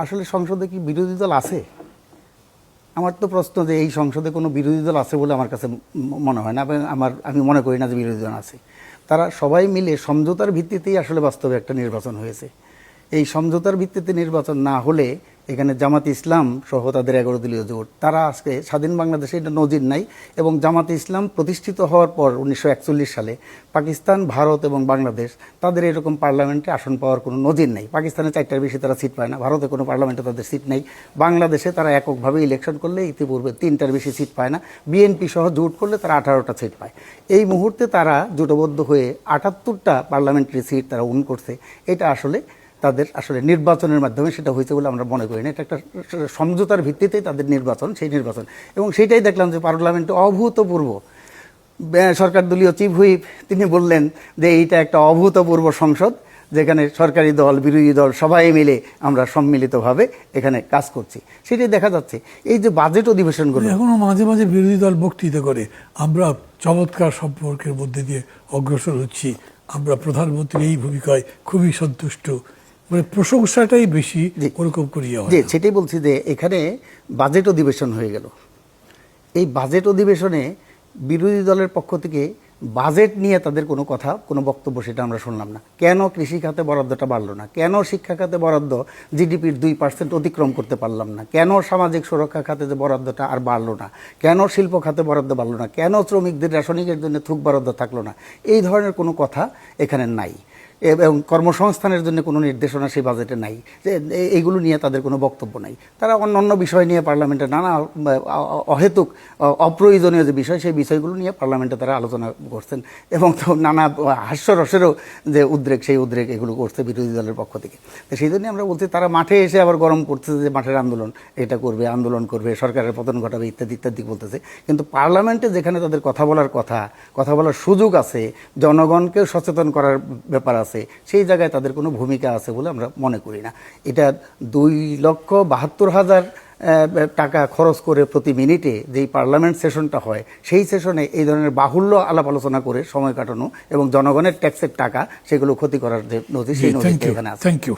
আসলে সংসদে কি বিরোধী দল আছে? আমার তো প্রশ্ন যে এই সংসদে কোনো বিরোধী দল আছে বলে আমার কাছে মনে হয় না, এবং আমি মনে করি না যে বিরোধী দল আছে। তারা সবাই মিলে সমঝোতার ভিত্তিতেই আসলে বাস্তবে একটা নির্বাচন হয়েছে। এই সমঝোতার ভিত্তিতে নির্বাচন না হলে এখানে জামাত ইসলাম সহ তাদের 11 দলীয় জোট, তারা আজকে স্বাধীন বাংলাদেশে এটা নজির নাই। এবং জামাত ইসলাম প্রতিষ্ঠিত হওয়ার পর 1941 সালে পাকিস্তান, ভারত এবং বাংলাদেশ তাদের এরকম পার্লামেন্টে আসন পাওয়ার কোনো নজির নাই। পাকিস্তানে 4টার বেশি তারা সিট পায় না, ভারতে কোনো পার্লামেন্টে তাদের সিট নেই, বাংলাদেশে তারা এককভাবে ইলেকশন করলে ইতিপূর্বে 3টার বেশি সিট পায় না, বিএনপি সহ জোট করলে তারা 18টা সিট পায়। এই মুহূর্তে তারা জোটবদ্ধ হয়ে 78টা পার্লামেন্টারি সিট তারা উইন করছে। এটা আসলে তাদের আসলে নির্বাচনের মাধ্যমে সেটা হয়েছে বলে আমরা মনে করি না। এটা একটা সমঝোতার ভিত্তিতেই তাদের নির্বাচন, সেই নির্বাচন। এবং সেটাই দেখলাম যে পার্লামেন্টে অভূতপূর্ব, সরকার দলীয় চিফ হুইপ তিনি বললেন যে এইটা একটা অভূতপূর্ব সংসদ, যেখানে সরকারি দল, বিরোধী দল সবাই মিলে আমরা সম্মিলিতভাবে এখানে কাজ করছি। সেটাই দেখা যাচ্ছে। এই যে বাজেট অধিবেশনগুলো, এখনো মাঝে মাঝে বিরোধী দল বক্তৃতা করে আমরা চমৎকার সম্পর্কের মধ্যে দিয়ে অগ্রসর হচ্ছি, আমরা প্রধানমন্ত্রীর এই ভূমিকায় খুবই সন্তুষ্ট, মানে প্রশংসাটাই বেশি ওরকম করিয়া হয়। সেটাই বলছি যে এখানে বাজেট অধিবেশন হয়ে গেল। এই বাজেট অধিবেশনে বিরোধী দলের পক্ষ থেকে বাজেট নিয়ে তাদের কোনো কথা, কোনো বক্তব্য সেটা আমরা শুনলাম না। কেন কৃষি খাতে বরাদ্দটা বাড়লো না, কেন শিক্ষা খাতে বরাদ্দ জিডিপির 2% অতিক্রম করতে পারলাম না, কেন সামাজিক সুরক্ষা খাতে যে বরাদ্দটা আর বাড়লো না, কেন শিল্প খাতে বরাদ্দ বাড়লো না, কেন শ্রমিকদের রেশনিংয়ের জন্য থুক বরাদ্দ থাকলো না, এই ধরনের কোনো কথা এখানে নাই। এবং কর্মসংস্থানের জন্য কোনো নির্দেশনা সেই বাজেটে নাই। এইগুলো নিয়ে তাদের কোনো বক্তব্য নাই। তারা অন্য বিষয় নিয়ে পার্লামেন্টে নানা অহেতুক অপ্রয়োজনীয় যে বিষয়, সেই বিষয়গুলো নিয়ে পার্লামেন্টে তারা আলোচনা করছেন। এবং তো নানা হাস্যরসেরও যে উদ্রেক, সেই উদ্রেক এগুলো করছে বিরোধী দলের পক্ষ থেকে। তো সেই জন্যই আমরা বলছি তারা মাঠে এসে আবার গরম করতেছে যে মাঠের আন্দোলন, এটা করবে, আন্দোলন করবে, সরকারের পতন ঘটাবে, ইত্যাদি ইত্যাদি বলতেছে। কিন্তু পার্লামেন্টে যেখানে তাদের কথা বলার সুযোগ আছে, জনগণকেও সচেতন করার ব্যাপার আছে, সেই জায়গায় তাদের কোনো ভূমিকা আছে বলে আমরা মনে করি না। এটা 2,72,000 টাকা খরচ করে প্রতি মিনিটে যেই পার্লামেন্ট সেশনটা হয়, সেই সেশনে এই ধরনের বাহুল্য আলাপ আলোচনা করে সময় কাটানো এবং জনগণের ট্যাক্সের টাকা সেগুলো ক্ষতি করার যে নজির, সেই নজিরটা এখানে আছে। Thank you.